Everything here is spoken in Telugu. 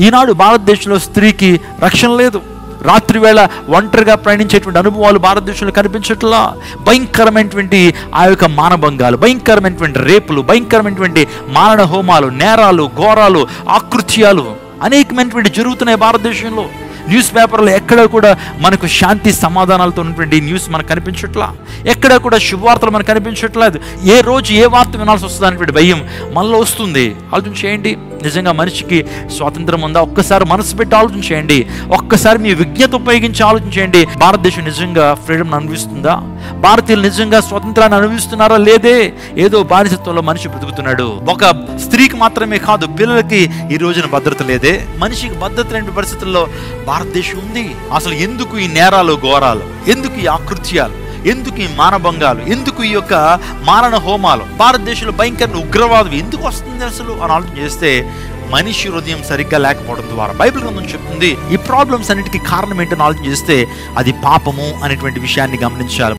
ఈనాడు భారతదేశంలో స్త్రీకి రక్షణ లేదు. రాత్రి వేళ ఒంటరిగా ప్రయాణించేటువంటి అనుభవాలు భారతదేశంలో కనిపించట్లా. భయంకరమైనటువంటి ఆ యొక్క మానభంగాలు, భయంకరమైనటువంటి రేపులు, భయంకరమైనటువంటి మారణ హోమాలు, నేరాలు, ఘోరాలు, ఆకృత్యాలు అనేకమైనటువంటి జరుగుతున్నాయి భారతదేశంలో. న్యూస్ పేపర్లో ఎక్కడ కూడా మనకు శాంతి సమాధానాలతో ఉన్నటువంటి న్యూస్ మనకు కనిపించట్లా. ఎక్కడ కూడా శుభవార్తలు మనకు కనిపించట్లేదు. ఏ రోజు ఏ వార్త వినాల్సి వస్తుంది అనేటువంటి భయం మనలో వస్తుంది. ఆలోచన చేయండి, నిజంగా మనిషికి స్వాతంత్రం ఉందా? ఒక్కసారి మనసు పెట్టి ఆలోచన చేయండి. ఒక్కసారి మీ విజ్ఞత ఉపయోగించి ఆలోచన చేయండి. భారతదేశం నిజంగా ఫ్రీడమ్ అనుభవిస్తుందా? భారతీయులు నిజంగా స్వాతంత్రాన్ని అనుభవిస్తున్నారా? లేదే. ఏదో బానిసత్వంలో మనిషి బ్రతుకుతున్నాడు. ఒక స్త్రీకి మాత్రమే కాదు, పిల్లలకి ఈ రోజున భద్రత లేదే. మనిషికి భద్రత లేని పరిస్థితుల్లో భారతదేశం ఉంది. అసలు ఎందుకు ఈ నేరాలు, ఘోరాలు, ఎందుకు ఈ ఆకృత్యాలు, ఎందుకు ఈ మానభంగాలు, ఎందుకు ఈ యొక్క మారణ హోమాలు, భారతదేశంలో భయంకర ఉగ్రవాదం ఎందుకు వస్తుంది అసలు అని ఆలోచన చేస్తే మనిషి హృదయం సరిగ్గా లేకపోవడం ద్వారా బైబిల్ గ్రంథం చెప్తుంది. ఈ ప్రాబ్లమ్స్ అన్నిటికీ కారణం ఏంటని ఆలోచన చేస్తే అది పాపము అనేటువంటి విషయాన్ని గమనించాలి.